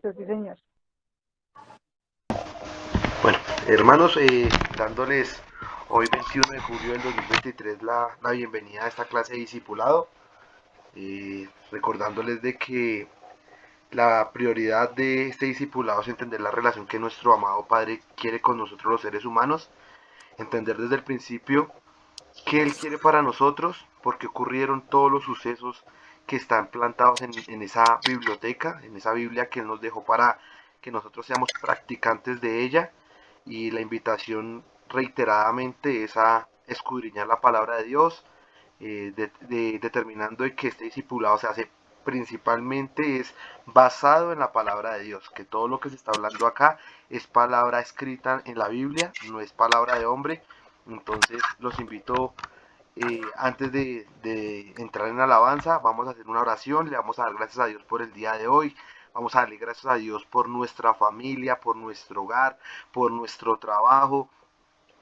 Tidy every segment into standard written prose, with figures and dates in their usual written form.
Sí, señor. Bueno, hermanos, dándoles hoy 21 de julio del 2023 la bienvenida a esta clase de discipulado, recordándoles de que la prioridad de este discipulado es entender la relación que nuestro amado Padre quiere con nosotros los seres humanos, entender desde el principio qué Él quiere para nosotros, porque ocurrieron todos los sucesos que están plantados en esa biblioteca, en esa Biblia que Él nos dejó para que nosotros seamos practicantes de ella, y la invitación reiteradamente es a escudriñar la palabra de Dios, determinando de que este discipulado se hace principalmente es basado en la palabra de Dios, que todo lo que se está hablando acá es palabra escrita en la Biblia, no es palabra de hombre. Entonces los invito, antes de entrar en alabanza, vamos a hacer una oración, le vamos a dar gracias a Dios por el día de hoy, vamos a darle gracias a Dios por nuestra familia, por nuestro hogar, por nuestro trabajo,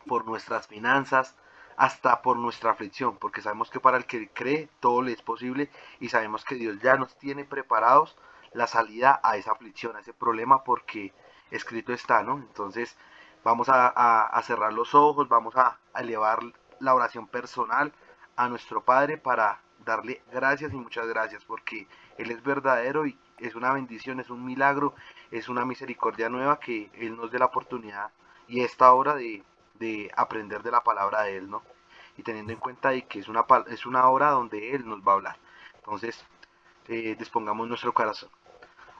por nuestras finanzas, hasta por nuestra aflicción, porque sabemos que para el que cree todo le es posible, y sabemos que Dios ya nos tiene preparados la salida a esa aflicción, a ese problema, porque escrito está, ¿no? Entonces vamos a cerrar los ojos, vamos a elevar la oración personal a nuestro Padre para darle gracias y muchas gracias, porque Él es verdadero y es una bendición, es un milagro, es una misericordia nueva que Él nos dé la oportunidad y esta hora de aprender de la palabra de Él, ¿no? Y teniendo en cuenta de que es una hora donde Él nos va a hablar. Entonces, dispongamos nuestro corazón.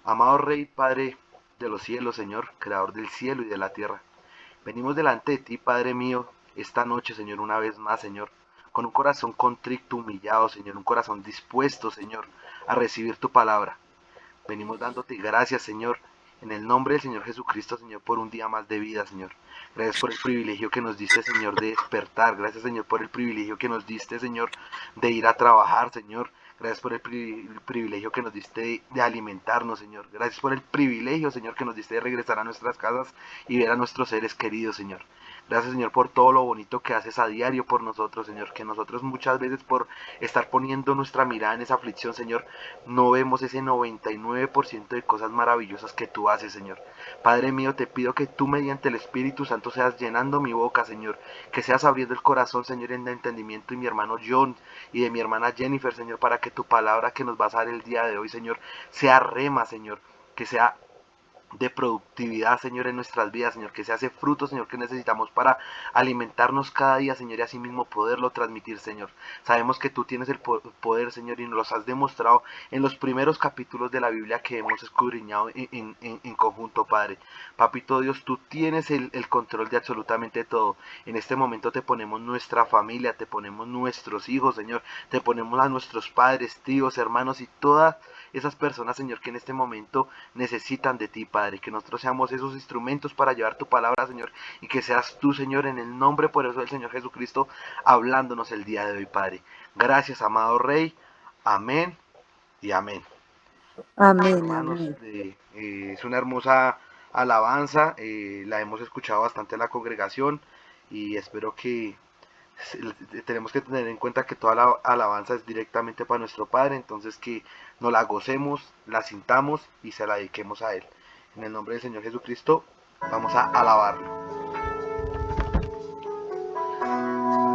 Amado Rey, Padre de los cielos, Señor, Creador del cielo y de la tierra, venimos delante de ti, Padre mío, esta noche, Señor, una vez más, Señor, con un corazón contrito, humillado, Señor, un corazón dispuesto, Señor, a recibir tu palabra. Venimos dándote gracias, Señor, en el nombre del Señor Jesucristo, Señor, por un día más de vida, Señor. Gracias por el privilegio que nos diste, Señor, de despertar. Gracias, Señor, por el privilegio que nos diste, Señor, de ir a trabajar, Señor. Gracias por el privilegio que nos diste de alimentarnos, Señor. Gracias por el privilegio, Señor, que nos diste de regresar a nuestras casas y ver a nuestros seres queridos, Señor. Gracias, Señor, por todo lo bonito que haces a diario por nosotros, Señor. Que nosotros muchas veces por estar poniendo nuestra mirada en esa aflicción, Señor, no vemos ese 99% de cosas maravillosas que tú haces, Señor. Padre mío, te pido que tú mediante el Espíritu Santo seas llenando mi boca, Señor. Que seas abriendo el corazón, Señor, en el entendimiento de mi hermano John y de mi hermana Jennifer, Señor, para que tu palabra que nos vas a dar el día de hoy, Señor, sea rema, Señor. Que sea de productividad, Señor, en nuestras vidas, Señor, que se hace fruto, Señor, que necesitamos para alimentarnos cada día, Señor, y así mismo poderlo transmitir, Señor. Sabemos que tú tienes el poder, Señor, y nos los has demostrado en los primeros capítulos de la Biblia que hemos escudriñado en conjunto, Padre. Papito Dios, tú tienes el control de absolutamente todo. En este momento te ponemos nuestra familia, te ponemos nuestros hijos, Señor, te ponemos a nuestros padres, tíos, hermanos y todas esas personas, Señor, que en este momento necesitan de ti, Padre, que nosotros seamos esos instrumentos para llevar tu palabra, Señor, y que seas tú, Señor, en el nombre poderoso del Señor Jesucristo, hablándonos el día de hoy, Padre. Gracias, amado Rey. Amén y amén. Amén, Hermanos, amén. es una hermosa alabanza, la hemos escuchado bastante en la congregación y espero que tenemos que tener en cuenta que toda la alabanza es directamente para nuestro Padre, entonces que nos la gocemos, la sintamos y se la dediquemos a Él. En el nombre del Señor Jesucristo, vamos a alabarlo.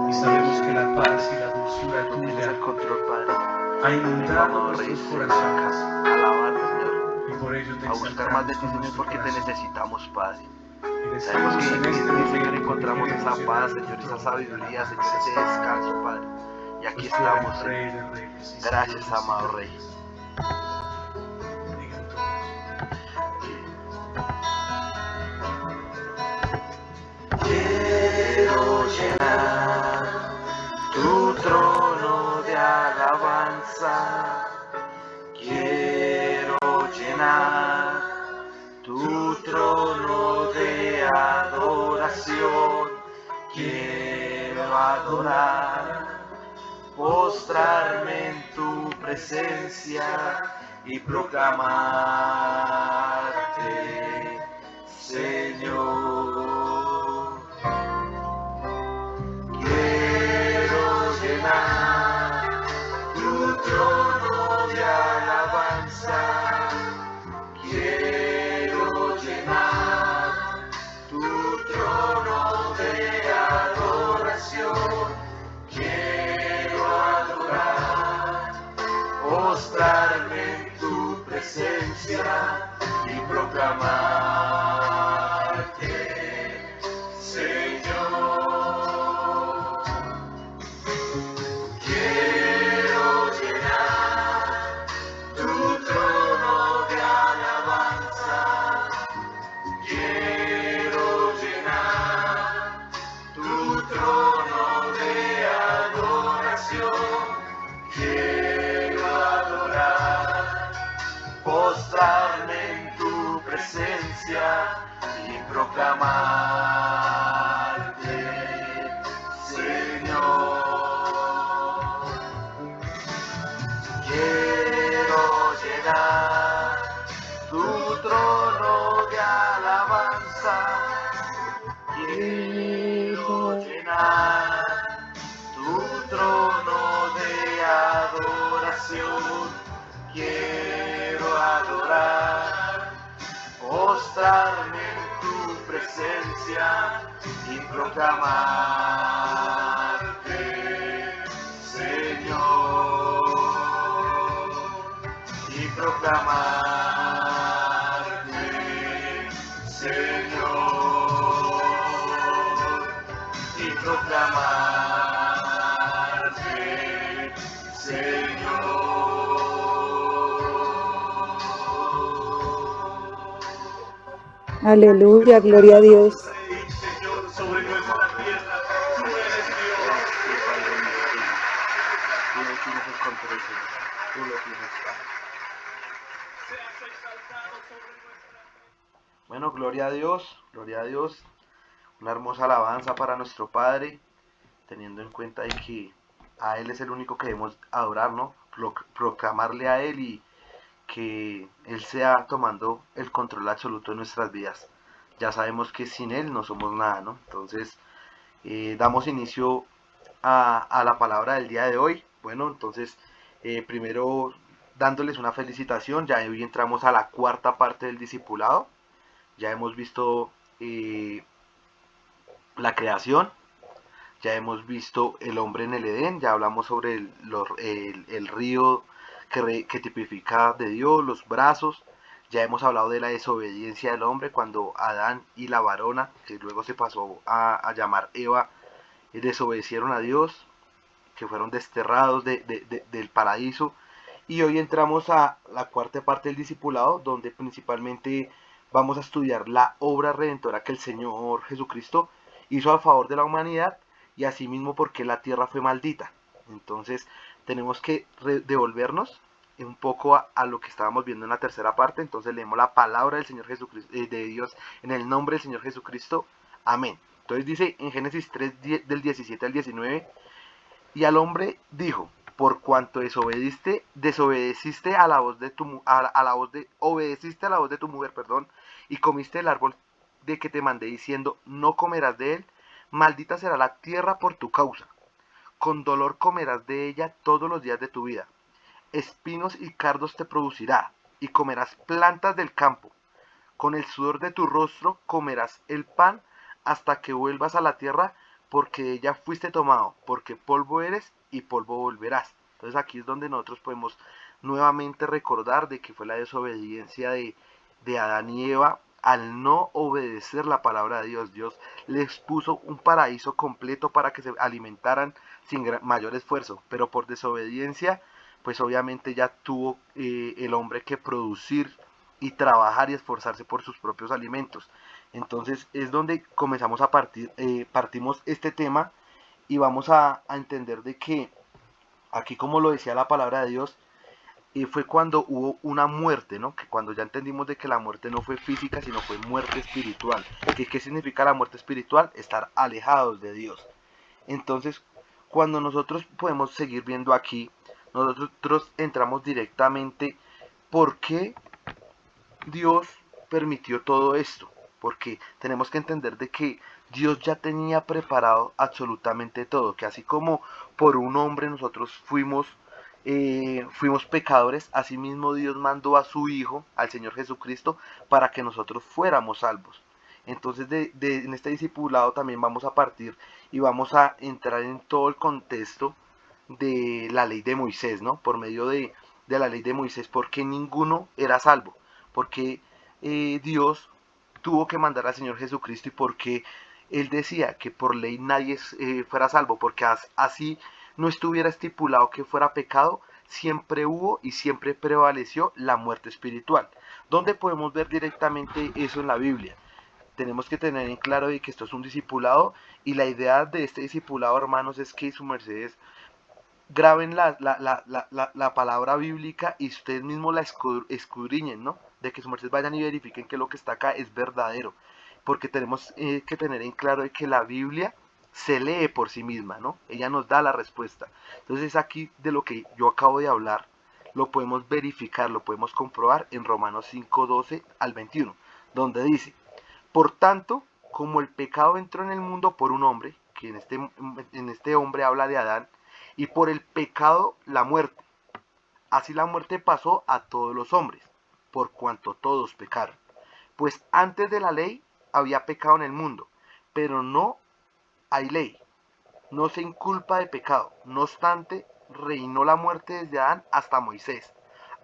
Y sabemos que la paz y la dulzura Tú tienes el tuya control, Padre. ha inundado Amado Rey, nuestros Señor, acá, corazones a alabarte, Señor, y por ello te a buscar más de exaltamos ti, con Señor, nuestro porque te corazón. necesitamos, Padre. Y Sabemos decimos que en este en ti, Señor, momento que encontramos esa queremos paz, llenar tu Señor, esa trono de sabiduría, Señor, ese alabanzas, descanso, Padre. Y aquí pues tú eres estamos, Señor. Rey de reyes y Señor Gracias, de amado Rey. señores. Digan todos. Quiero llenar tu trono de alabanza. Quiero llenar tu trono de adoración. Quiero adorar, postrarme en tu presencia y proclamarte, Señor. Quiero llenar tu trono de alabanza. Quiero proclamarte, Señor. Quiero llenar tu trono de alabanza. Quiero llenar tu trono de adoración. Quiero adorar, postrarme en tu presencia y proclamarte, Señor. Quiero llenar tu trono de alabanza. Quiero llenar tu trono de adoración. Quiero adorar, postrarme en tu presencia y proclamarte, Señor, y proclamarte, Señor, y proclamarte, Señor. Aleluya, gloria a Dios. Rey, Señor, sobre nuestra tierra, tú eres Dios. Sí, Padre mío, tú lo tienes el control, Señor. Tú lo tienes, Padre. Seas exaltado sobre nuestra tierra. Bueno, gloria a Dios, gloria a Dios. Una hermosa alabanza para nuestro Padre, teniendo en cuenta de que a Él es el único que debemos adorar, ¿no? Proclamarle a Él y que Él sea tomando el control absoluto de nuestras vidas. Ya sabemos que sin Él no somos nada, ¿no? Entonces, damos inicio a la palabra del día de hoy. Bueno, entonces, primero dándoles una felicitación, ya hoy entramos a la cuarta parte del discipulado. Ya hemos visto la creación, ya hemos visto el hombre en el Edén, ya hablamos sobre el río que tipifica de Dios, los brazos, ya hemos hablado de la desobediencia del hombre cuando Adán y la varona, que luego se pasó a llamar Eva, desobedecieron a Dios, que fueron desterrados del paraíso. Y hoy entramos a la cuarta parte del discipulado, donde principalmente vamos a estudiar la obra redentora que el Señor Jesucristo hizo a favor de la humanidad y asimismo porque la tierra fue maldita. Entonces tenemos que devolvernos un poco a lo que estábamos viendo en la tercera parte. Entonces leemos la palabra del Señor Jesucristo, de Dios, en el nombre del Señor Jesucristo. Amén. Entonces dice en Génesis 3, del 17 al 19, y al hombre dijo, por cuanto desobedeciste a la voz de obedeciste a la voz de tu mujer, perdón, y comiste el árbol de que te mandé diciendo, no comerás de él, maldita será la tierra por tu causa. Con dolor comerás de ella todos los días de tu vida. Espinos y cardos te producirá, y comerás plantas del campo. Con el sudor de tu rostro comerás el pan hasta que vuelvas a la tierra, porque de ella fuiste tomado, porque polvo eres y polvo volverás. Entonces aquí es donde nosotros podemos nuevamente recordar de que fue la desobediencia de Adán y Eva al no obedecer la palabra de Dios. Dios les puso un paraíso completo para que se alimentaran sin mayor esfuerzo, pero por desobediencia, pues obviamente ya tuvo el hombre que producir y trabajar y esforzarse por sus propios alimentos. Entonces es donde comenzamos a partimos este tema y vamos a entender de que aquí, como lo decía la palabra de Dios, fue cuando hubo una muerte, ¿no? Que cuando ya entendimos de que la muerte no fue física, sino fue muerte espiritual. ¿Qué significa la muerte espiritual? Estar alejados de Dios. Entonces, cuando nosotros podemos seguir viendo aquí, nosotros entramos directamente, ¿por qué Dios permitió todo esto? Porque tenemos que entender de que Dios ya tenía preparado absolutamente todo, que así como por un hombre nosotros fuimos pecadores, asimismo Dios mandó a su Hijo, al Señor Jesucristo, para que nosotros fuéramos salvos. Entonces en este discipulado también vamos a partir y vamos a entrar en todo el contexto de la ley de Moisés, ¿no? Por medio de la ley de Moisés, porque ninguno era salvo, porque Dios tuvo que mandar al Señor Jesucristo y por qué Él decía que por ley nadie fuera salvo, porque así no estuviera estipulado que fuera pecado, siempre hubo y siempre prevaleció la muerte espiritual. ¿Dónde podemos ver directamente eso en la Biblia? Tenemos que tener en claro de que esto es un discipulado y la idea de este discipulado, hermanos, es que su mercedes graben la palabra bíblica y ustedes mismos la escudriñen, ¿no? De que su merced vayan y verifiquen que lo que está acá es verdadero. Porque tenemos que tener en claro de que la Biblia se lee por sí misma, ¿no? Ella nos da la respuesta. Entonces aquí de lo que yo acabo de hablar, lo podemos verificar, lo podemos comprobar en Romanos 5:12 al 21, donde dice, por tanto, como el pecado entró en el mundo por un hombre, que en este hombre habla de Adán, y por el pecado la muerte. Así la muerte pasó a todos los hombres, por cuanto todos pecaron. Pues antes de la ley había pecado en el mundo, pero no hay ley. No se inculpa de pecado. No obstante, reinó la muerte desde Adán hasta Moisés,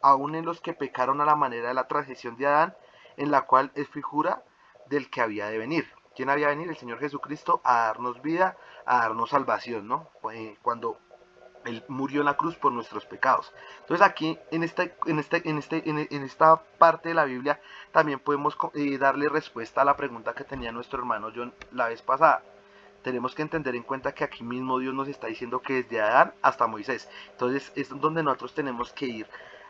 aun en los que pecaron a la manera de la transición de Adán, en la cual es figura del que había de venir. ¿Quién había de venir? El Señor Jesucristo a darnos vida, a darnos salvación, ¿no? Cuando Él murió en la cruz por nuestros pecados. Entonces aquí en esta parte de la Biblia también podemos darle respuesta a la pregunta que tenía nuestro hermano John la vez pasada. Tenemos que entender en cuenta que aquí mismo Dios nos está diciendo que desde Adán hasta Moisés. Entonces es donde nosotros tenemos que ir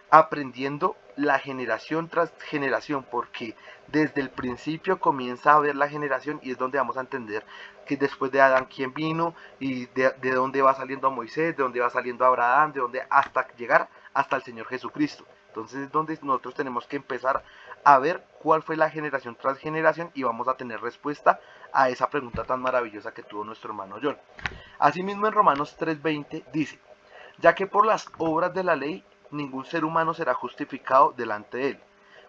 aprendiendo la generación tras generación, porque desde el principio comienza a ver la generación y es donde vamos a entender que después de Adán quién vino y de dónde va saliendo a Moisés, de dónde va saliendo a Abraham, de dónde hasta llegar hasta el Señor Jesucristo. Entonces es donde nosotros tenemos que empezar a ver cuál fue la generación tras generación y vamos a tener respuesta a esa pregunta tan maravillosa que tuvo nuestro hermano John. Asimismo en Romanos 3:20 dice, ya que por las obras de la ley ningún ser humano será justificado delante de él,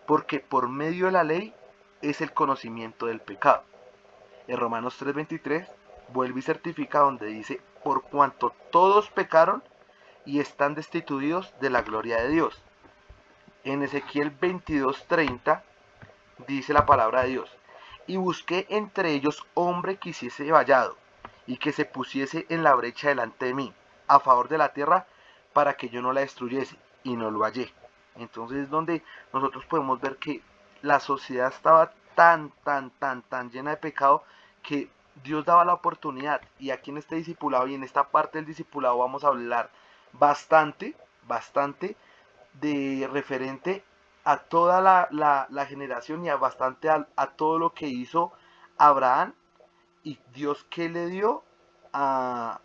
porque por medio de la ley es el conocimiento del pecado. En Romanos 3:23 vuelve y certifica donde dice, por cuanto todos pecaron y están destituidos de la gloria de Dios. En Ezequiel 22:30 dice la palabra de Dios, y busqué entre ellos hombre que hiciese vallado, y que se pusiese en la brecha delante de mí, a favor de la tierra, para que yo no la destruyese, y no lo hallé. Entonces es donde nosotros podemos ver que la sociedad estaba tan llena de pecado que Dios daba la oportunidad, y aquí en este discipulado y en esta parte del discipulado vamos a hablar bastante de referente a toda la generación y bastante a todo lo que hizo Abraham y Dios que le dio a,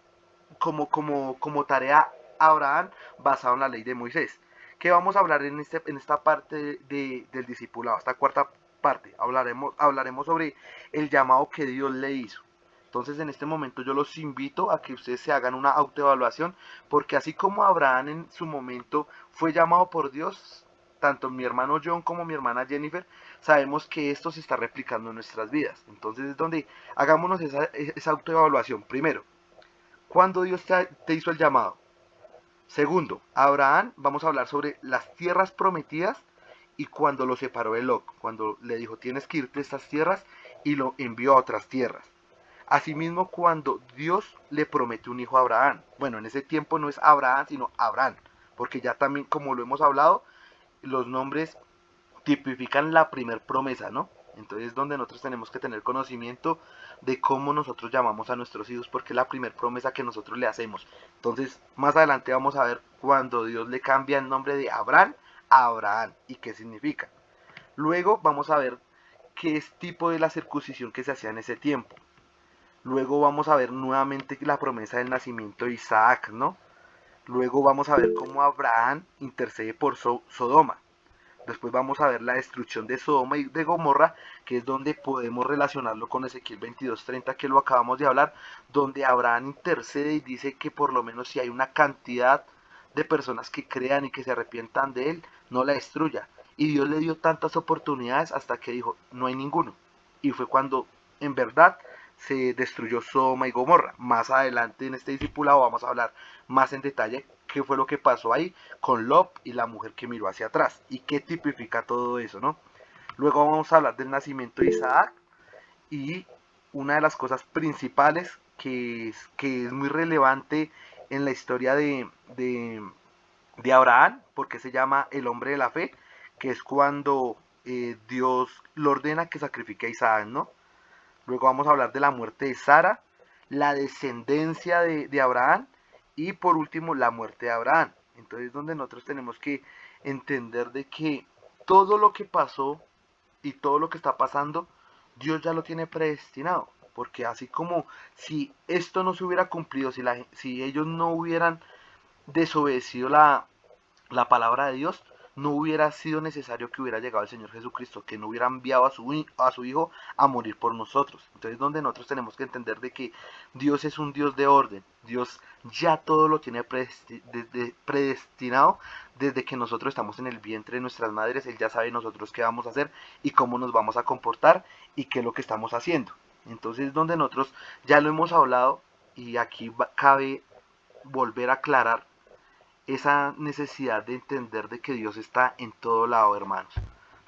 como tarea a Abraham basado en la ley de Moisés. ¿Qué vamos a hablar en esta parte del discipulado? Esta cuarta parte. Hablaremos sobre el llamado que Dios le hizo. Entonces en este momento yo los invito a que ustedes se hagan una autoevaluación, porque así como Abraham en su momento fue llamado por Dios, tanto mi hermano John como mi hermana Jennifer, sabemos que esto se está replicando en nuestras vidas. Entonces es donde hagámonos esa autoevaluación. Primero, ¿cuándo Dios te hizo el llamado? Segundo, Abraham, vamos a hablar sobre las tierras prometidas y cuando lo separó de Lot, cuando le dijo tienes que irte a estas tierras y lo envió a otras tierras. Asimismo, cuando Dios le promete un hijo a Abraham, bueno, en ese tiempo no es Abraham, sino Abraham, porque ya también, como lo hemos hablado, los nombres tipifican la primer promesa, ¿no? Entonces es donde nosotros tenemos que tener conocimiento de cómo nosotros llamamos a nuestros hijos, porque es la primer promesa que nosotros le hacemos. Entonces, más adelante vamos a ver cuando Dios le cambia el nombre de Abraham a Abraham y qué significa. Luego vamos a ver qué es tipo de la circuncisión que se hacía en ese tiempo. Luego vamos a ver nuevamente la promesa del nacimiento de Isaac, ¿no? Luego vamos a ver cómo Abraham intercede por Sodoma. Después vamos a ver la destrucción de Sodoma y de Gomorra, que es donde podemos relacionarlo con Ezequiel 22:30, que lo acabamos de hablar, donde Abraham intercede y dice que por lo menos si hay una cantidad de personas que crean y que se arrepientan de él, no la destruya. Y Dios le dio tantas oportunidades hasta que dijo, no hay ninguno. Y fue cuando en verdad se destruyó Sodoma y Gomorra. Más adelante en este discipulado vamos a hablar más en detalle qué fue lo que pasó ahí con Lot y la mujer que miró hacia atrás y qué tipifica todo eso, ¿no? Luego vamos a hablar del nacimiento de Isaac y una de las cosas principales que es muy relevante en la historia de Abraham, porque se llama el hombre de la fe, que es cuando Dios lo ordena que sacrifique a Isaac, ¿no? Luego vamos a hablar de la muerte de Sara, la descendencia de Abraham y por último la muerte de Abraham. Entonces donde nosotros tenemos que entender de que todo lo que pasó y todo lo que está pasando, Dios ya lo tiene predestinado. Porque así como si esto no se hubiera cumplido, si ellos no hubieran desobedecido la palabra de Dios, no hubiera sido necesario que hubiera llegado el Señor Jesucristo, que no hubiera enviado a su Hijo a morir por nosotros. Entonces, donde nosotros tenemos que entender de que Dios es un Dios de orden, Dios ya todo lo tiene predestinado desde que nosotros estamos en el vientre de nuestras madres. Él ya sabe nosotros qué vamos a hacer y cómo nos vamos a comportar y qué es lo que estamos haciendo. Entonces, donde nosotros ya lo hemos hablado y aquí cabe volver a aclarar esa necesidad de entender de que Dios está en todo lado, hermanos,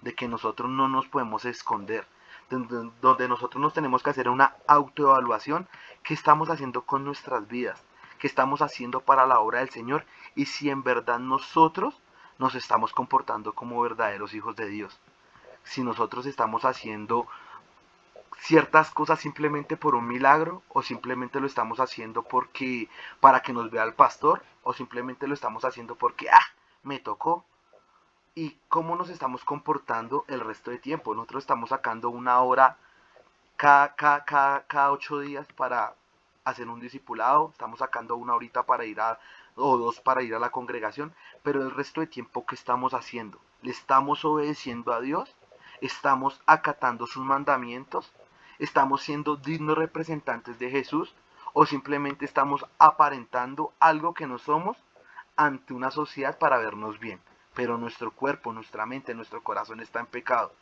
de que nosotros no nos podemos esconder, donde nosotros nos tenemos que hacer una autoevaluación, qué estamos haciendo con nuestras vidas, qué estamos haciendo para la obra del Señor y si en verdad nosotros nos estamos comportando como verdaderos hijos de Dios, si nosotros estamos haciendo ciertas cosas simplemente por un milagro o simplemente lo estamos haciendo porque para que nos vea el pastor o simplemente lo estamos haciendo porque me tocó. Y cómo nos estamos comportando el resto de tiempo. Nosotros estamos sacando una hora cada 8 días para hacer un discipulado, estamos sacando una horita para ir o dos para ir a la congregación, pero el resto de tiempo, ¿qué estamos haciendo? ¿Le estamos obedeciendo a Dios? ¿Estamos acatando sus mandamientos? ¿Estamos siendo dignos representantes de Jesús? ¿O simplemente estamos aparentando algo que no somos ante una sociedad para vernos bien? Pero nuestro cuerpo, nuestra mente, nuestro corazón está en pecado.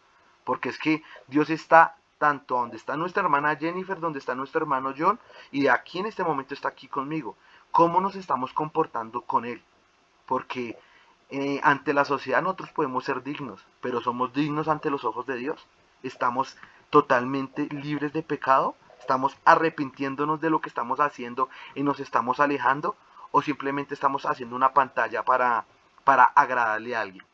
Porque es que Dios está tanto donde está nuestra hermana Jennifer, donde está nuestro hermano John, y aquí en este momento está aquí conmigo. ¿Cómo nos estamos comportando con Él? Porque ante la sociedad nosotros podemos ser dignos, pero somos dignos ante los ojos de Dios. Estamos totalmente libres de pecado, estamos arrepintiéndonos de lo que estamos haciendo y nos estamos alejando, o simplemente estamos haciendo una pantalla para agradarle a alguien,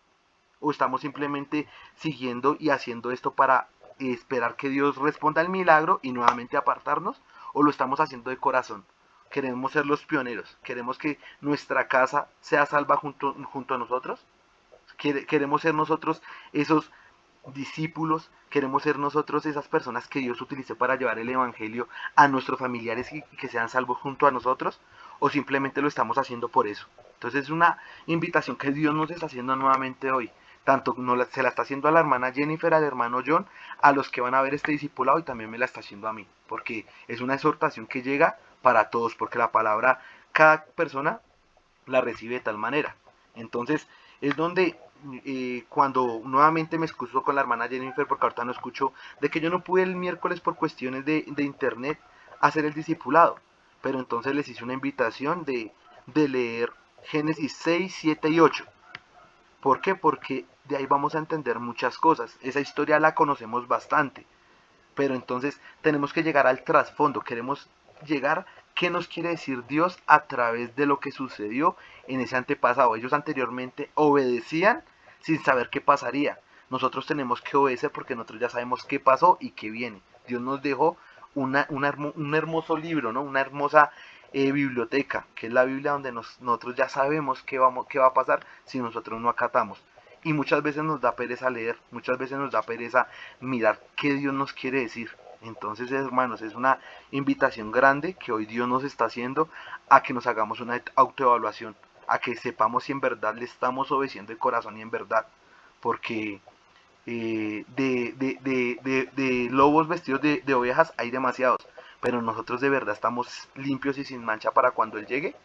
o estamos simplemente siguiendo y haciendo esto para esperar que Dios responda el milagro y nuevamente apartarnos, o lo estamos haciendo de corazón. Queremos ser los pioneros, queremos que nuestra casa sea salva junto a nosotros, queremos ser nosotros esos discípulos, queremos ser nosotros esas personas que Dios utilice para llevar el evangelio a nuestros familiares y que sean salvos junto a nosotros, o simplemente lo estamos haciendo por eso. Entonces es una invitación que Dios nos está haciendo nuevamente hoy. Tanto se la está haciendo a la hermana Jennifer, al hermano John, a los que van a ver este discipulado, y también me la está haciendo a mí, porque es una exhortación que llega para todos, porque la palabra, cada persona la recibe de tal manera. Entonces es donde cuando nuevamente me excuso con la hermana Jennifer, porque ahorita no escucho, de que yo no pude el miércoles por cuestiones de internet hacer el discipulado, pero entonces les hice una invitación de leer Génesis 6, 7 y 8. ¿Por qué? Porque de ahí vamos a entender muchas cosas. Esa historia la conocemos bastante, pero entonces tenemos que llegar al trasfondo, queremos llegar qué nos quiere decir Dios a través de lo que sucedió en ese antepasado. Ellos anteriormente obedecían sin saber qué pasaría. Nosotros tenemos que obedecer porque nosotros ya sabemos qué pasó y qué viene. Dios nos dejó un hermoso libro, ¿no? Una hermosa biblioteca, que es la Biblia, donde nosotros ya sabemos qué va a pasar si nosotros no acatamos. Y muchas veces nos da pereza leer, muchas veces nos da pereza mirar qué Dios nos quiere decir. Entonces, hermanos, es una invitación grande que hoy Dios nos está haciendo a que nos hagamos una autoevaluación, a que sepamos si en verdad le estamos obedeciendo de corazón y en verdad. Porque de lobos vestidos de ovejas hay demasiados, pero nosotros de verdad estamos limpios y sin mancha para cuando Él llegue,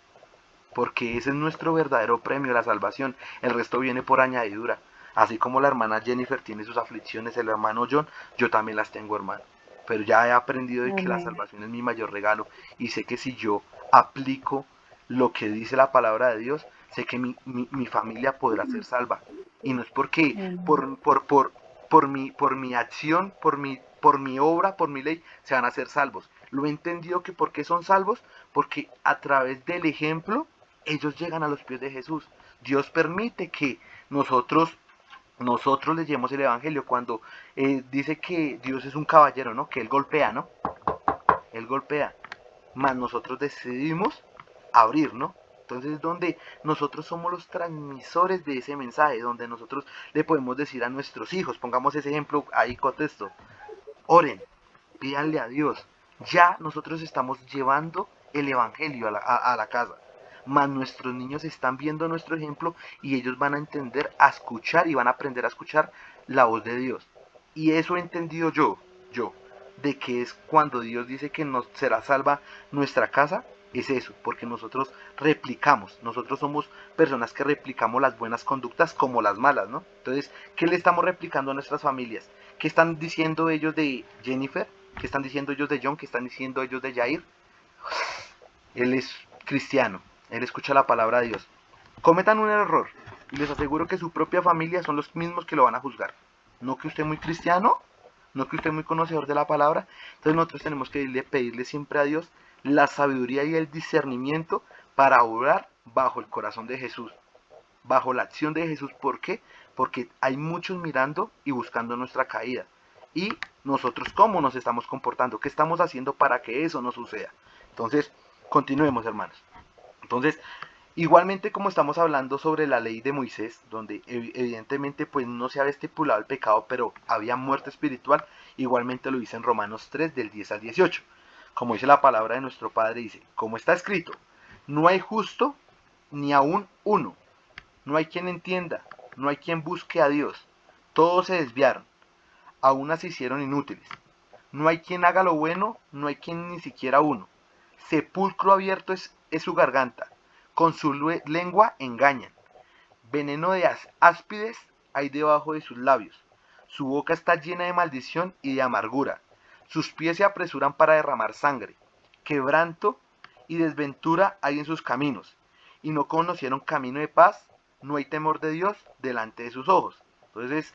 porque ese es nuestro verdadero premio, la salvación. El resto viene por añadidura. Así como la hermana Jennifer tiene sus aflicciones, el hermano John, yo también las tengo, hermano. Pero ya he aprendido de que la Amén. salvación es mi mayor regalo, y sé que si yo aplico lo que dice la palabra de Dios, sé que mi familia podrá ser salva. Y no es porque Amén. por, por, por, por mi acción, por mi obra, por mi ley, se van a ser salvos. Lo he entendido que ¿por qué son salvos? Porque a través del ejemplo ellos llegan a los pies de Jesús. Dios permite que nosotros leyemos el Evangelio cuando dice que Dios es un caballero, ¿no? Que Él golpea, ¿no? Él golpea. Mas nosotros decidimos abrir, ¿no? Entonces, donde nosotros somos los transmisores de ese mensaje, donde nosotros le podemos decir a nuestros hijos, pongamos ese ejemplo ahí contexto, oren, pídanle a Dios. Ya nosotros estamos llevando el Evangelio a la casa. Mas nuestros niños están viendo nuestro ejemplo y ellos van a entender, a escuchar y van a aprender a escuchar la voz de Dios. Y eso he entendido yo, de que es cuando Dios dice que nos será salva nuestra casa, es eso, porque nosotros replicamos, nosotros somos personas que replicamos las buenas conductas como las malas, ¿no? Entonces, ¿qué le estamos replicando a nuestras familias? ¿Qué están diciendo ellos de Jennifer? ¿Qué están diciendo ellos de John? ¿Qué están diciendo ellos de Jair? Él es cristiano, él escucha la palabra de Dios. Cometan un error y les aseguro que su propia familia son los mismos que lo van a juzgar. No que usted es muy cristiano, no que usted es muy conocedor de la palabra. Entonces nosotros tenemos que pedirle siempre a Dios la sabiduría y el discernimiento para obrar bajo el corazón de Jesús, bajo la acción de Jesús. ¿Por qué? Porque hay muchos mirando y buscando nuestra caída. Y nosotros, ¿cómo nos estamos comportando? ¿Qué estamos haciendo para que eso no suceda? Entonces, continuemos, hermanos. Entonces, igualmente como estamos hablando sobre la ley de Moisés, donde evidentemente pues no se había estipulado el pecado, pero había muerte espiritual, igualmente lo dice en Romanos 3 del 10 al 18. Como dice la palabra de nuestro Padre, dice, como está escrito, no hay justo ni aún uno, no hay quien entienda, no hay quien busque a Dios, todos se desviaron, a unas se hicieron inútiles, no hay quien haga lo bueno, no hay quien ni siquiera uno, sepulcro abierto es su garganta, con su lengua engañan, veneno de áspides hay debajo de sus labios, su boca está llena de maldición y de amargura, sus pies se apresuran para derramar sangre, quebranto y desventura hay en sus caminos, y no conocieron camino de paz, no hay temor de Dios delante de sus ojos. Entonces,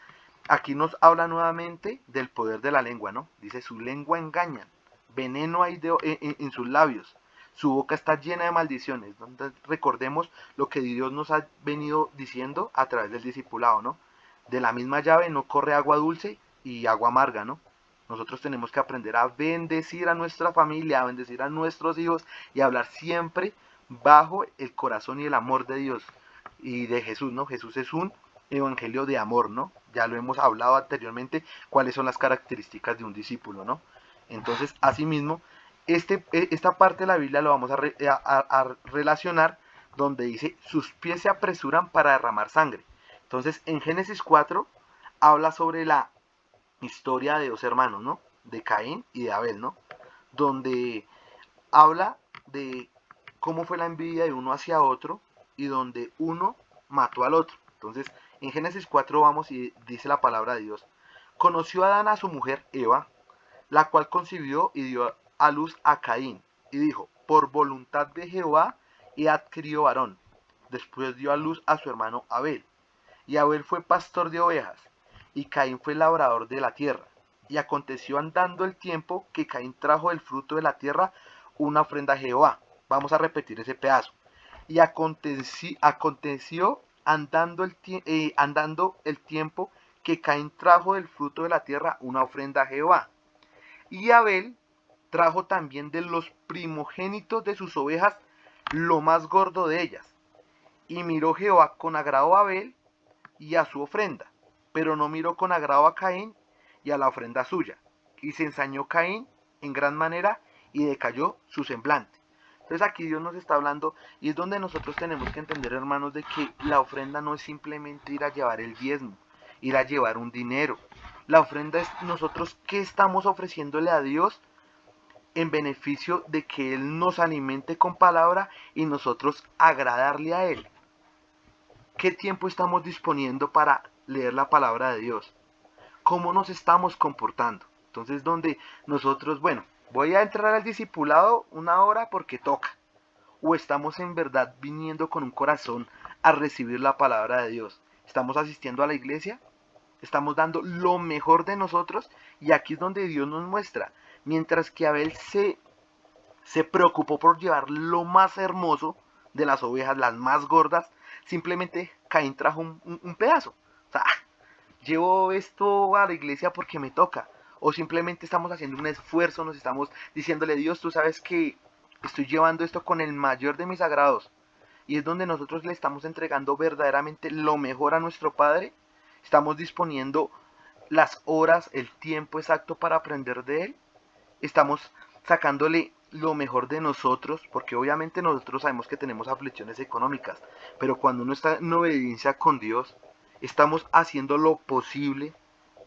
aquí nos habla nuevamente del poder de la lengua, ¿no? Dice, su lengua engañan, veneno hay en sus labios, su boca está llena de maldiciones. Entonces, recordemos lo que Dios nos ha venido diciendo a través del discipulado, ¿no? De la misma llave no corre agua dulce y agua amarga, ¿no? Nosotros tenemos que aprender a bendecir a nuestra familia, a bendecir a nuestros hijos y a hablar siempre bajo el corazón y el amor de Dios y de Jesús, ¿no? Jesús es un evangelio de amor, ¿no? Ya lo hemos hablado anteriormente, cuáles son las características de un discípulo, ¿no? Entonces, asimismo, esta parte de la Biblia lo vamos a relacionar donde dice, sus pies se apresuran para derramar sangre. Entonces, en Génesis 4 habla sobre la historia de dos hermanos, ¿no? De Caín y de Abel, ¿no? Donde habla de cómo fue la envidia de uno hacia otro y donde uno mató al otro. Entonces, en Génesis 4 vamos y dice la palabra de Dios. Conoció Adán a su mujer Eva, la cual concibió y dio a luz a Caín, y dijo, por voluntad de Jehová he adquirido varón. Después dio a luz a su hermano Abel, y Abel fue pastor de ovejas, y Caín fue labrador de la tierra. Y aconteció andando el tiempo que Caín trajo del fruto de la tierra una ofrenda a Jehová. Vamos a repetir ese pedazo. Y aconteció andando el tiempo que Caín trajo del fruto de la tierra una ofrenda a Jehová. Y Abel trajo también de los primogénitos de sus ovejas lo más gordo de ellas. Y miró Jehová con agrado a Abel y a su ofrenda, pero no miró con agrado a Caín y a la ofrenda suya. Y se ensañó Caín en gran manera y decayó su semblante. Entonces aquí Dios nos está hablando y es donde nosotros tenemos que entender, hermanos, de que la ofrenda no es simplemente ir a llevar el diezmo, ir a llevar un dinero. La ofrenda es nosotros qué estamos ofreciéndole a Dios en beneficio de que Él nos alimente con palabra y nosotros agradarle a Él. ¿Qué tiempo estamos disponiendo para leer la palabra de Dios? ¿Cómo nos estamos comportando? Entonces, donde nosotros, bueno, voy a entrar al discipulado una hora porque toca. O estamos en verdad viniendo con un corazón a recibir la palabra de Dios. ¿Estamos asistiendo a la iglesia? estamos dando lo mejor de nosotros, y aquí es donde Dios nos muestra. Mientras que Abel se preocupó por llevar lo más hermoso de las ovejas, las más gordas, simplemente Caín trajo un pedazo. O sea, llevo esto a la iglesia porque me toca. O simplemente estamos haciendo un esfuerzo, nos estamos diciéndole, Dios, tú sabes que estoy llevando esto con el mayor de mis agrados. Y es donde nosotros le estamos entregando verdaderamente lo mejor a nuestro Padre. Estamos disponiendo las horas, el tiempo exacto para aprender de Él. Estamos sacándole lo mejor de nosotros, porque obviamente nosotros sabemos que tenemos aflicciones económicas, pero cuando uno está en obediencia con Dios, estamos haciendo lo posible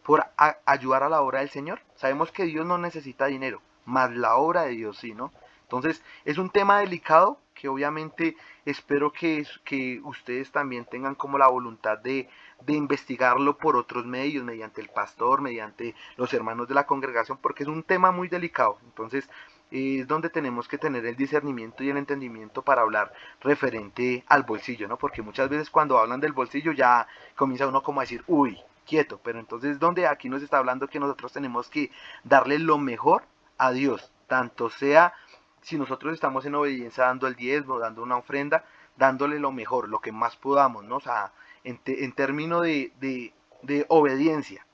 por ayudar a la obra del Señor. Sabemos que Dios no necesita dinero, más la obra de Dios sí, ¿no? Entonces es un tema delicado que obviamente espero que ustedes también tengan como la voluntad de investigarlo por otros medios, mediante el pastor, mediante los hermanos de la congregación, porque es un tema muy delicado. Entonces es donde tenemos que tener el discernimiento y el entendimiento para hablar referente al bolsillo, ¿no? Porque muchas veces cuando hablan del bolsillo ya comienza uno como a decir, uy, quieto, pero entonces donde aquí nos está hablando que nosotros tenemos que darle lo mejor a Dios, tanto sea si nosotros estamos en obediencia dando el diezmo, dando una ofrenda, dándole lo mejor, lo que más podamos, ¿no? O sea, en términos de obediencia.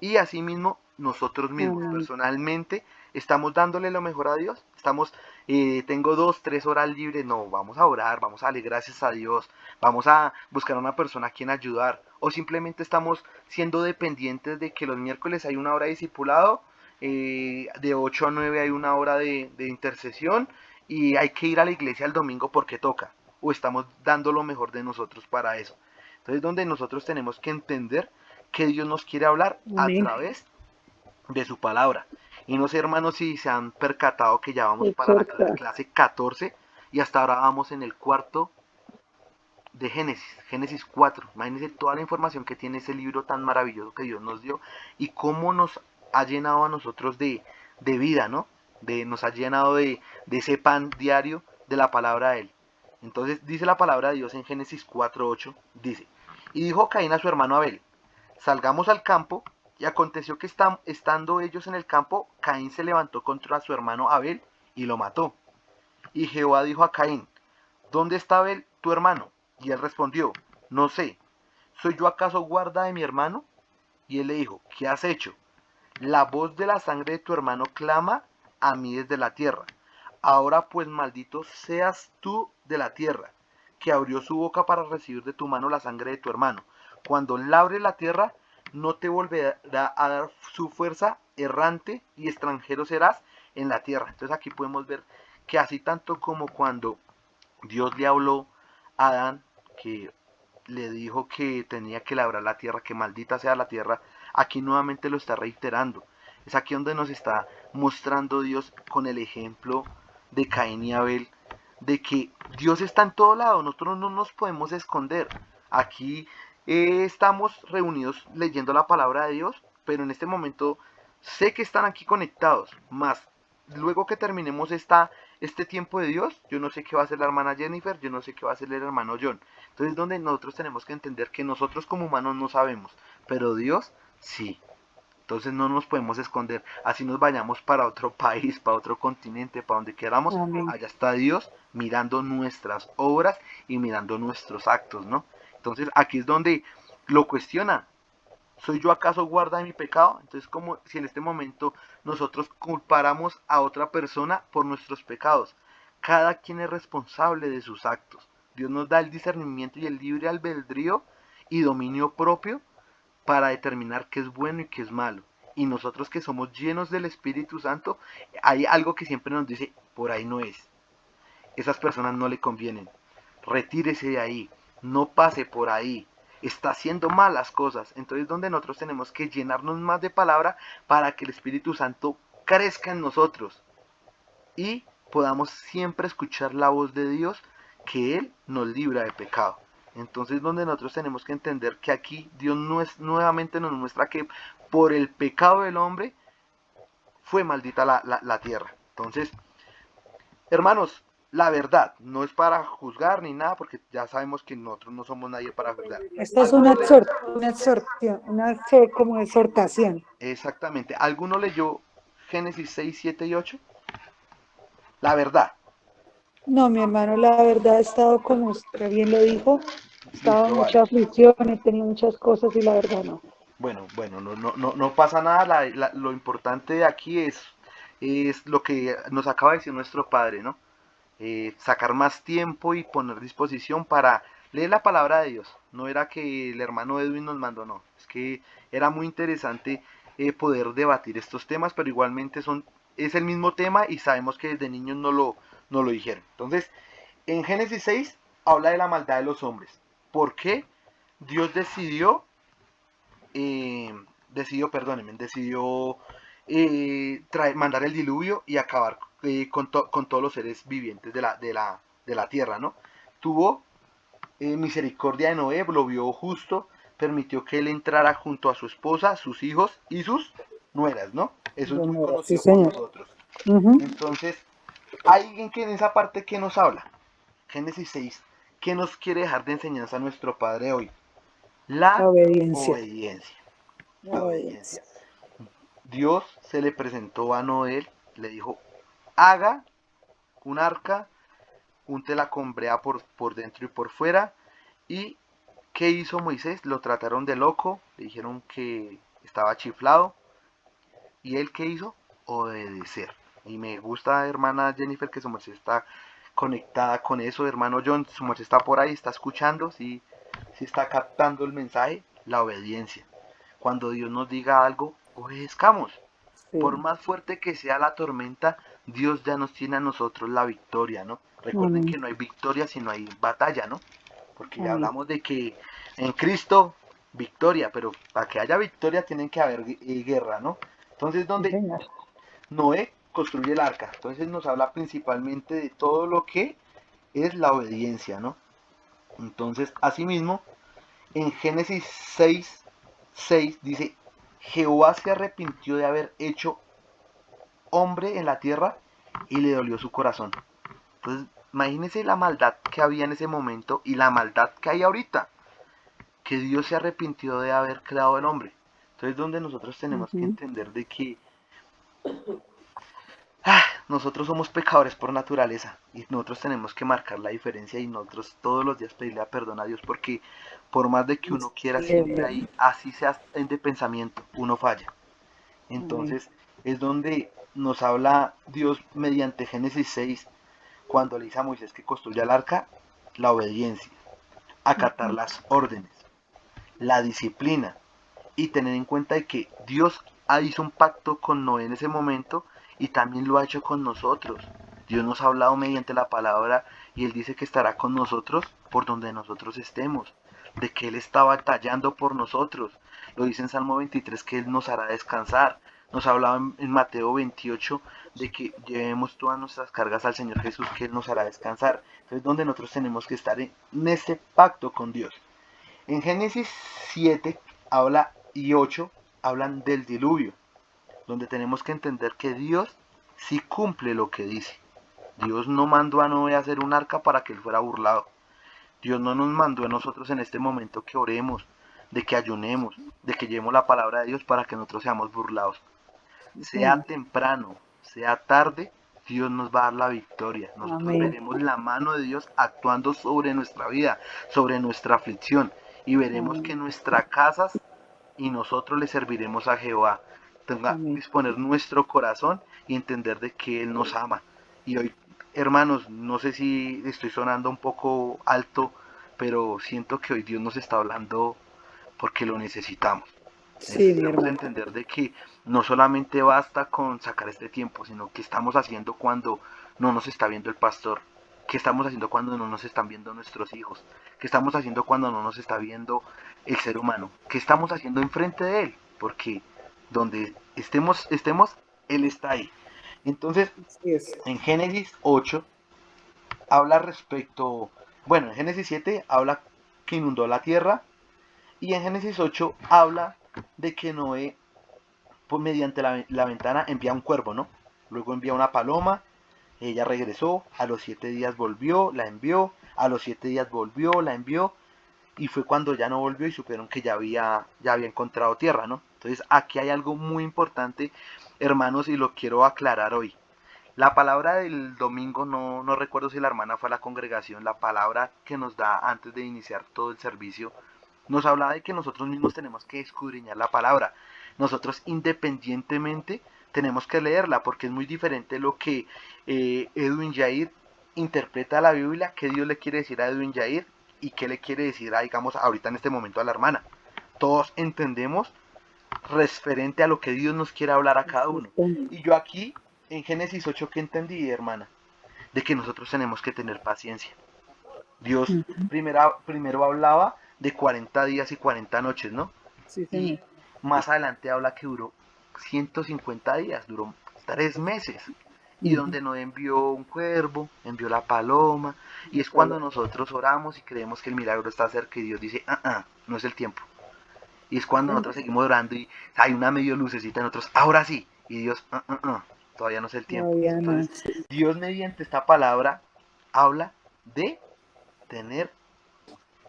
Y asimismo, nosotros mismos, Amén. personalmente, estamos dándole lo mejor a Dios. Tengo 2, 3 horas libres, no, vamos a orar, vamos a darle gracias a Dios, vamos a buscar a una persona a quien ayudar. O simplemente estamos siendo dependientes de que los miércoles hay una hora de discipulado, de 8 a 9 hay una hora de intercesión, y hay que ir a la iglesia el domingo porque toca. O estamos dando lo mejor de nosotros para eso. Entonces, donde nosotros tenemos que entender que Dios nos quiere hablar a Amén. través de su palabra. Y no sé, hermanos, si se han percatado que ya vamos para la Exacto. clase 14 y hasta ahora vamos en el cuarto de Génesis 4. Imagínense toda la información que tiene ese libro tan maravilloso que Dios nos dio y cómo nos ha llenado a nosotros de vida, ¿no? Nos ha llenado de ese pan diario de la palabra de Él. Entonces dice la palabra de Dios en Génesis 4:8, dice, y dijo Caín a su hermano Abel, salgamos al campo, y aconteció que estando ellos en el campo, Caín se levantó contra su hermano Abel y lo mató. Y Jehová dijo a Caín, ¿dónde está Abel, tu hermano? Y él respondió, no sé, ¿soy yo acaso guarda de mi hermano? Y él le dijo, ¿qué has hecho? La voz de la sangre de tu hermano clama a mí desde la tierra. Ahora pues maldito seas tú de la tierra, que abrió su boca para recibir de tu mano la sangre de tu hermano. Cuando labre la tierra, no te volverá a dar su fuerza, errante y extranjero serás en la tierra. Entonces aquí podemos ver que así tanto como cuando Dios le habló a Adán, que le dijo que tenía que labrar la tierra, que maldita sea la tierra, aquí nuevamente lo está reiterando. Es aquí donde nos está mostrando Dios con el ejemplo de Caín y Abel, de que Dios está en todo lado, nosotros no nos podemos esconder. Aquí estamos reunidos leyendo la palabra de Dios, pero en este momento sé que están aquí conectados, más luego que terminemos este tiempo de Dios, yo no sé qué va a hacer la hermana Jennifer, yo no sé qué va a hacer el hermano John. Entonces, donde nosotros tenemos que entender que nosotros como humanos no sabemos, pero Dios sí. Entonces no nos podemos esconder. Así nos vayamos para otro país, para otro continente, para donde queramos, Amén. allá está Dios mirando nuestras obras y mirando nuestros actos, ¿no? Entonces aquí es donde lo cuestiona. ¿Soy yo acaso guarda de mi pecado? Entonces, como si en este momento nosotros culpáramos a otra persona por nuestros pecados. Cada quien es responsable de sus actos. Dios nos da el discernimiento y el libre albedrío y dominio propio para determinar qué es bueno y qué es malo. Y nosotros que somos llenos del Espíritu Santo, hay algo que siempre nos dice, por ahí no es. Esas personas no le convienen. Retírese de ahí. No pase por ahí. Está haciendo malas cosas. Entonces, donde nosotros tenemos que llenarnos más de palabra para que el Espíritu Santo crezca en nosotros y podamos siempre escuchar la voz de Dios, que Él nos libra de pecado. Entonces, donde nosotros tenemos que entender que aquí Dios nuevamente nos muestra que por el pecado del hombre fue maldita la tierra. Entonces, hermanos, la verdad, no es para juzgar ni nada, porque ya sabemos que nosotros no somos nadie para juzgar. Esta es Alguno le- una exhortación, como exhortación. Exactamente, ¿alguno leyó Génesis 6, 7 y 8? La verdad. No, mi hermano, la verdad he estado como usted bien lo dijo, estaba en Listo, vale. mucha aflicción, he tenido muchas cosas y la verdad no. Bueno, no pasa nada. Lo importante de aquí es lo que nos acaba de decir nuestro padre, ¿no? Sacar más tiempo y poner disposición para leer la palabra de Dios. No era que el hermano Edwin nos mandó, no. Es que era muy interesante poder debatir estos temas, pero igualmente es el mismo tema y sabemos que desde niños no lo dijeron. Entonces, en Génesis 6 habla de la maldad de los hombres. ¿Por qué Dios decidió mandar el diluvio y acabar con todos los seres vivientes de la tierra, ¿no? Tuvo misericordia de Noé, lo vio justo, permitió que él entrara junto a su esposa, sus hijos y sus nueras, ¿no? Eso es muy Sí, conocido por señor. nosotros. Ujú. Entonces, hay alguien que en esa parte que nos habla, Génesis 6, ¿qué nos quiere dejar de enseñanza nuestro Padre hoy? La La obediencia. obediencia. La La obediencia. obediencia. Dios se le presentó a Noé, le dijo, haga un arca, úntela con brea por dentro y por fuera. ¿Y qué hizo Moisés? Lo trataron de loco, le dijeron que estaba chiflado. ¿Y él qué hizo? Obedecer. Y me gusta, hermana Jennifer, que su merced está conectada con eso. Hermano John, su merced está por ahí, está escuchando, sí está captando el mensaje, la obediencia. Cuando Dios nos diga algo, obedezcamos. Por Sí. más fuerte que sea la tormenta, Dios ya nos tiene a nosotros la victoria, ¿no? Recuerden Amén. que no hay victoria si no hay batalla, ¿no? Porque ya Amén. hablamos de que en Cristo victoria, pero para que haya victoria tienen que haber guerra, ¿no? Entonces, Sí, donde señor. Noé construye el arca, entonces nos habla principalmente de todo lo que es la obediencia, ¿no? Entonces, asimismo, en Génesis 6 dice, Jehová se arrepintió de haber hecho hombre en la tierra y le dolió su corazón. Entonces, imagínense la maldad que había en ese momento y la maldad que hay ahorita, que Dios se arrepintió de haber creado el hombre. Entonces, donde nosotros tenemos que Ujú. entender de que nosotros somos pecadores por naturaleza y nosotros tenemos que marcar la diferencia y nosotros todos los días pedirle perdón a Dios porque por más de que uno quiera Sí, es seguir verdad. ahí, así sea de pensamiento, uno falla. Amén. Entonces es donde nos habla Dios mediante Génesis 6 cuando le dice a Moisés que construya el arca, la obediencia, acatar Ujú. las órdenes, la disciplina y tener en cuenta de que Dios hizo un pacto con Noé en ese momento y también lo ha hecho con nosotros. Dios nos ha hablado mediante la palabra y Él dice que estará con nosotros por donde nosotros estemos, de que Él está batallando por nosotros. Lo dice en Salmo 23 que Él nos hará descansar. Nos ha hablado en Mateo 28 de que llevemos todas nuestras cargas al Señor Jesús, que Él nos hará descansar. Entonces, donde nosotros tenemos que estar en este pacto con Dios. En Génesis 7 habla y 8 hablan del diluvio, donde tenemos que entender que Dios sí cumple lo que dice. Dios no mandó a Noé a hacer un arca para que él fuera burlado. Dios no nos mandó a nosotros en este momento que oremos, de que ayunemos, de que llevemos la palabra de Dios para que nosotros seamos burlados. Sí, Sea señor. temprano, sea tarde, Dios nos va a dar la victoria. Nosotros Amén. veremos la mano de Dios actuando sobre nuestra vida, sobre nuestra aflicción. Y veremos que Amén. nuestras casas y nosotros le serviremos a Jehová. Tenga Amén. disponer nuestro corazón y entender de que Él nos ama. Y hoy, hermanos, no sé si estoy sonando un poco alto, pero siento que hoy Dios nos está hablando porque lo necesitamos. Sí, mi Necesitamos hermano. entender de que no solamente basta con sacar este tiempo, sino que estamos haciendo cuando no nos está viendo el pastor, qué estamos haciendo cuando no nos están viendo nuestros hijos, qué estamos haciendo cuando no nos está viendo el ser humano, qué estamos haciendo enfrente de él, porque donde estemos, él está ahí. Entonces, Así es. en Génesis 8 habla respecto, bueno, en Génesis 7 habla que inundó la tierra y en Génesis 8 habla de que Noé pues mediante la ventana envía un cuervo, ¿no? Luego envía una paloma, Ella regresó, a los 7 días volvió, la envió, a los 7 días volvió, la envió, y fue cuando ya no volvió y supieron que ya había encontrado tierra, ¿no? Entonces aquí hay algo muy importante, hermanos, y lo quiero aclarar hoy. La palabra del domingo, no recuerdo si la hermana fue a la congregación, la palabra que nos da antes de iniciar todo el servicio, nos hablaba de que nosotros mismos tenemos que escudriñar la palabra. Nosotros independientemente tenemos que leerla, porque es muy diferente lo que Edwin Jair interpreta la Biblia, qué Dios le quiere decir a Edwin Jair y qué le quiere decir, digamos, ahorita en este momento a la hermana. Todos entendemos referente a lo que Dios nos quiere hablar a cada uno. Y yo aquí, en Génesis 8, ¿qué entendí, hermana? De que nosotros tenemos que tener paciencia. Dios primero hablaba de 40 días y 40 noches, ¿no? Sí, Y señor. más adelante habla que duró 150 días, duró 3 meses. Y donde no envió un cuervo, envió la paloma. Y es cuando nosotros oramos y creemos que el milagro está cerca y Dios dice, no es el tiempo. Y es cuando nosotros seguimos orando y hay una medio lucecita en nosotros, ahora sí. Y Dios, todavía no es el tiempo. Todavía no. Entonces, Dios mediante esta palabra habla de tener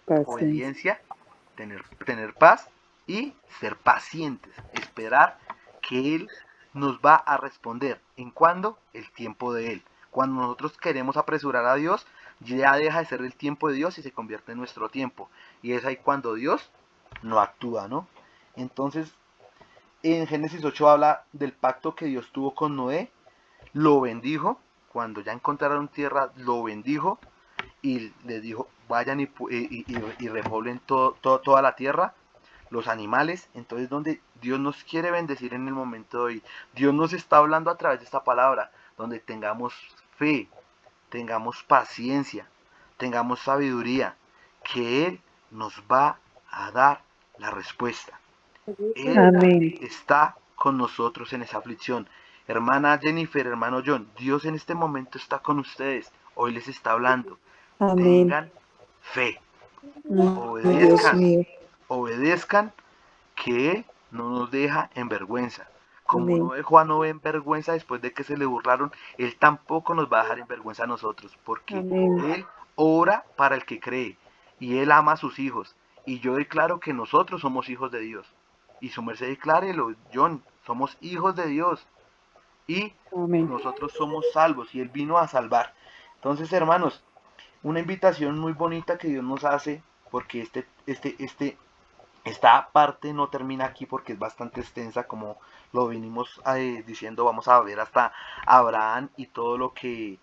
Paciencia. obediencia, tener paz y ser pacientes, esperar que Él nos va a responder. ¿En cuándo? El tiempo de Él. Cuando nosotros queremos apresurar a Dios, ya deja de ser el tiempo de Dios y se convierte en nuestro tiempo. Y es ahí cuando Dios no actúa, ¿no? Entonces, en Génesis 8 habla del pacto que Dios tuvo con Noé, lo bendijo, cuando ya encontraron tierra, lo bendijo, y les dijo, vayan y repoblen toda la tierra, los animales. Entonces, donde Dios nos quiere bendecir en el momento de hoy, Dios nos está hablando a través de esta palabra, donde tengamos fe, tengamos paciencia, tengamos sabiduría, que Él nos va a dar la respuesta. Él Amén. está con nosotros en esa aflicción. Hermana Jennifer, hermano John, Dios en este momento está con ustedes. Hoy les está hablando. Amén. Tengan fe. Ay, Dios Obedezcan. mío. Obedezcan, que Él no nos deja en vergüenza. Como Amén. no dejó a Noé en vergüenza después de que se le burlaron, Él tampoco nos va a dejar en vergüenza a nosotros, porque Amén. Él ora para el que cree y Él ama a sus hijos. Y yo declaro que nosotros somos hijos de Dios. Y su merced declárelo, John, somos hijos de Dios y Amén. nosotros somos salvos y Él vino a salvar. Entonces, hermanos, una invitación muy bonita que Dios nos hace, porque esta parte no termina aquí porque es bastante extensa, como lo vinimos diciendo. Vamos a ver hasta Abraham y todo lo que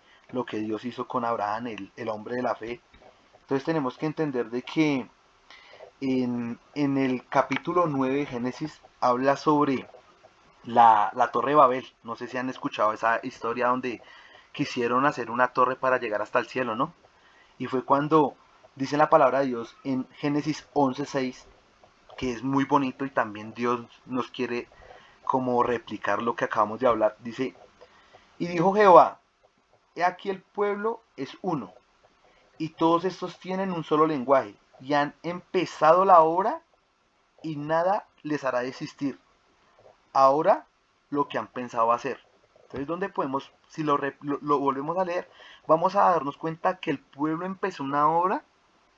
Dios hizo con Abraham, el hombre de la fe. Entonces tenemos que entender de que en el capítulo 9 de Génesis habla sobre la Torre de Babel. No sé si han escuchado esa historia donde quisieron hacer una torre para llegar hasta el cielo, ¿no? Y fue cuando dice la palabra de Dios en Génesis 11:6, que es muy bonito y también Dios nos quiere como replicar lo que acabamos de hablar. Dice, y dijo Jehová, he aquí el pueblo es uno, y todos estos tienen un solo lenguaje, y han empezado la obra, y nada les hará desistir ahora lo que han pensado hacer. Entonces, ¿dónde podemos, si lo volvemos a leer, vamos a darnos cuenta que el pueblo empezó una obra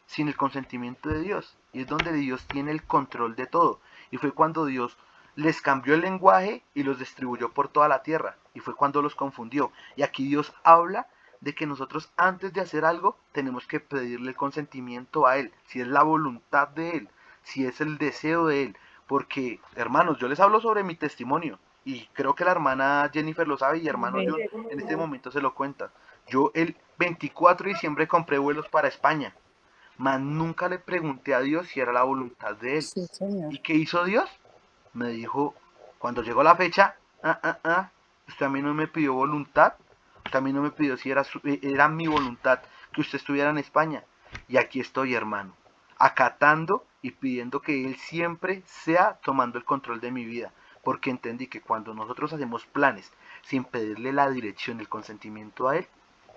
sin el consentimiento de Dios? Y es donde Dios tiene el control de todo. Y fue cuando Dios les cambió el lenguaje y los distribuyó por toda la tierra. Y fue cuando los confundió. Y aquí Dios habla de que nosotros antes de hacer algo tenemos que pedirle el consentimiento a Él, si es la voluntad de Él, si es el deseo de Él. Porque, hermanos, yo les hablo sobre mi testimonio y creo que la hermana Jennifer lo sabe y hermano Amén. John en este momento se lo cuenta. Yo el 24 de diciembre compré vuelos para España, mas nunca le pregunté a Dios si era la voluntad de Él. Sí, señor. ¿Y qué hizo Dios? Me dijo, cuando llegó la fecha, usted a mí no me pidió voluntad, usted a mí no me pidió si era mi voluntad que usted estuviera en España. Y aquí estoy, hermano, acatando y pidiendo que Él siempre sea tomando el control de mi vida. Porque entendí que cuando nosotros hacemos planes sin pedirle la dirección, el consentimiento a Él,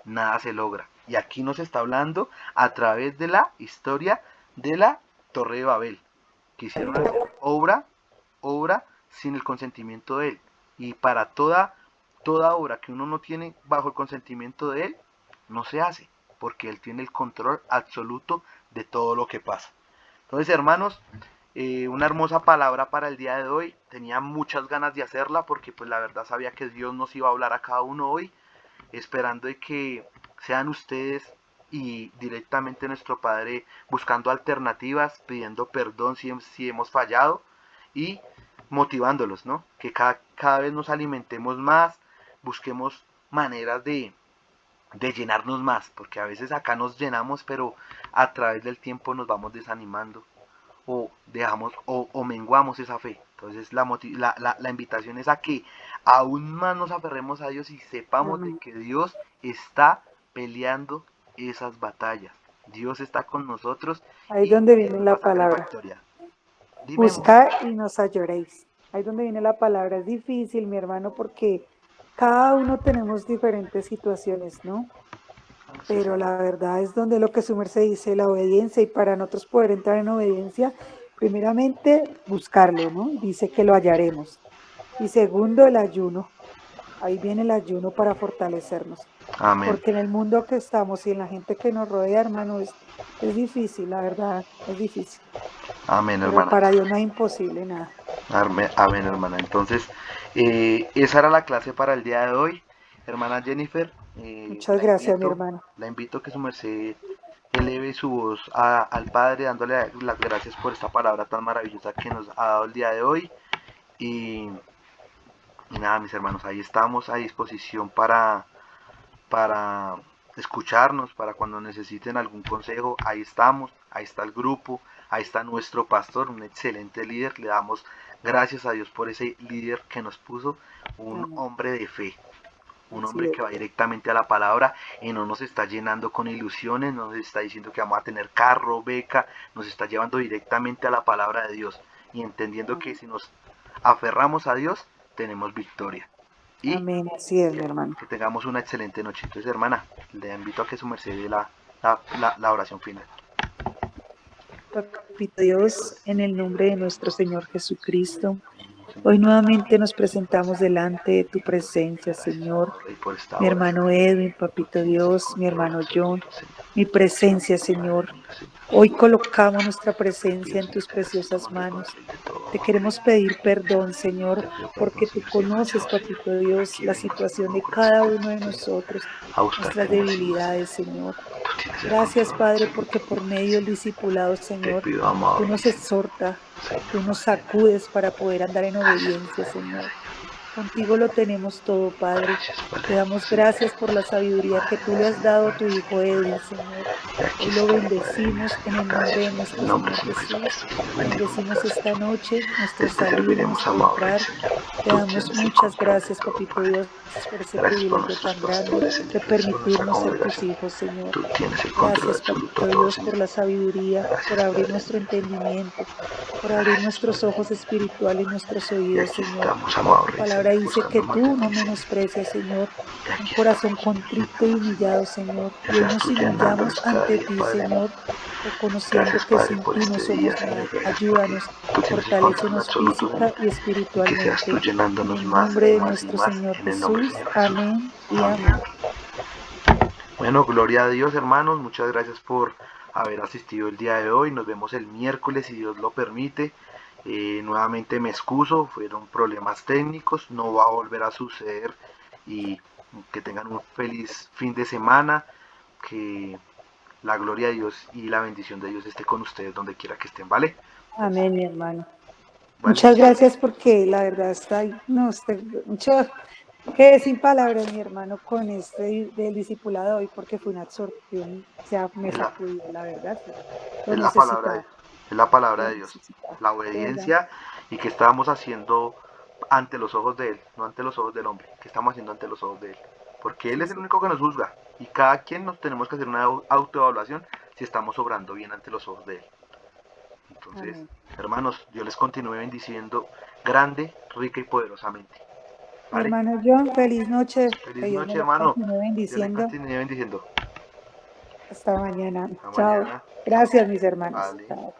nada se logra. Y aquí nos está hablando a través de la historia de la Torre de Babel. Quisieron hacer obra sin el consentimiento de Él. Y para toda obra que uno no tiene bajo el consentimiento de Él, no se hace, porque Él tiene el control absoluto de todo lo que pasa. Entonces, hermanos, una hermosa palabra para el día de hoy. Tenía muchas ganas de hacerla porque pues la verdad sabía que Dios nos iba a hablar a cada uno hoy, esperando de que sean ustedes y directamente nuestro Padre buscando alternativas, pidiendo perdón si hemos fallado y motivándolos, ¿no? Que cada vez nos alimentemos más, busquemos maneras de llenarnos más, porque a veces acá nos llenamos, pero a través del tiempo nos vamos desanimando o dejamos o menguamos esa fe. Entonces la invitación es a que aún más nos aferremos a Dios y sepamos de Amén. que Dios está peleando esas batallas. Dios está con nosotros Ahí es y donde Él viene nos va la a sacar en palabra. victoria. Dime. Buscar y nos hallaréis. Ahí es donde viene la palabra. Es difícil, mi hermano, porque cada uno tenemos diferentes situaciones, ¿no? Sí, Pero señor. la verdad es donde lo que su merced dice, la obediencia, y para nosotros poder entrar en obediencia, primeramente buscarlo, ¿no? Dice que lo hallaremos. Y segundo, el ayuno. Ahí viene el ayuno para fortalecernos. Amén. Porque en el mundo que estamos y en la gente que nos rodea, hermano, es difícil, la verdad, es difícil. Amén, Pero hermana. para Dios no es imposible nada. Amén, hermana. Entonces, esa era la clase para el día de hoy. Hermana Jennifer, Muchas gracias, mi hermano. la invito a que su merced eleve su voz al Padre, dándole las gracias por esta palabra tan maravillosa que nos ha dado el día de hoy. Y, y nada, mis hermanos, ahí estamos a disposición para escucharnos, para cuando necesiten algún consejo, ahí estamos, ahí está el grupo, ahí está nuestro pastor, un excelente líder. Le damos gracias a Dios por ese líder que nos puso, un Amén. hombre de fe, un Así hombre es. que va directamente a la palabra y no nos está llenando con ilusiones, no nos está diciendo que vamos a tener carro, beca, nos está llevando directamente a la palabra de Dios y entendiendo que Amén. si nos aferramos a Dios, tenemos victoria. Y Amén. Así es, mi hermano. que tengamos una excelente noche. Entonces, hermana, le invito a que su merced dé la oración final. Papito Dios, en el nombre de nuestro Señor Jesucristo, hoy nuevamente nos presentamos delante de tu presencia, Señor. Rey, por esta Mi hora, hermano Señor. Edwin, Tú papito tienes el Dios, mi control hermano John, absoluto, Señor. mi presencia, Señor. Hoy colocamos nuestra presencia en tus preciosas manos. Te queremos pedir perdón, Señor, porque tú conoces, papito Dios, la situación de cada uno de nosotros, nuestras debilidades, Señor. Gracias, Padre, porque por medio del discipulado, Te Señor, pido tú amor, nos exhortas, tú nos sacudes para poder andar en obediencia, Señor. Contigo lo tenemos todo, Padre. Te damos gracias por la sabiduría que tú le has dado a tu Hijo Edwin, Señor. Hoy lo bendecimos en el nombre de nuestro Señor Jesús. Bendecimos esta noche, nuestro salir, nuestro entrar. Te damos muchas gracias, papito Dios, por ese privilegio tan grande de permitirnos ser tus hijos, Señor. Tú tienes el control Gracias, absoluto de papito todo, Dios, por Señor. la sabiduría, por Gracias, abrir Padre. nuestro entendimiento, por abrir nuestros ojos espirituales y nuestros Y oídos, aquí Señor. estamos, amado Tu Rey, palabra Señor, dice que buscando más de tú no ti, Señor. menosprecias, Señor, Y un aquí corazón estamos. contrito y humillado, Señor. Que Y hoy seas nos tú humillamos llenándonos cada ante día, ti, Padre. Señor, reconociendo Gracias, que Padre, sin por ti no este día, somos Señor. nada. Gracias porque Ayúdanos, tú tienes el control fortalécenos absoluto, física Señor. y Y que seas tú espiritualmente. En llenándonos el más nombre y de más y nuestro más. Señor En el nombre del Jesús. Señor Jesús. Amén y Amén. amén. Bueno, gloria a Dios, hermanos. Muchas gracias por haber asistido el día de hoy. Nos vemos el miércoles, si Dios lo permite. Nuevamente me excuso, fueron problemas técnicos, no va a volver a suceder y que tengan un feliz fin de semana, que la gloria de Dios y la bendición de Dios esté con ustedes donde quiera que estén, ¿vale? Entonces, Amén, mi hermano. bueno, Muchas gracias porque la verdad está, no, mucho, quedé sin palabras, mi hermano, con del discipulado hoy porque fue una absorción, o sea, me es la, sacudió, la verdad, sí. Lo es la palabra de necesitaba, Dios, es la palabra lo de Dios, necesitaba, la de verdad. obediencia y que estábamos haciendo ante los ojos de Él, no ante los ojos del hombre, que estamos haciendo ante los ojos de Él, porque Él Sí, es el sí. único que nos juzga y cada quien nos tenemos que hacer una autoevaluación si estamos obrando bien ante los ojos de Él. Entonces, Amén. hermanos, Dios les continúe bendiciendo grande, rica y poderosamente. Mi ¿Vale? hermano John, feliz noche, que Feliz Dios me noche, lo hermano. continúe Dios le bendiciendo. continúe bendiciendo. Hasta mañana. Hasta Chao. mañana. Chao. Gracias, mis hermanos. Vale. Chao.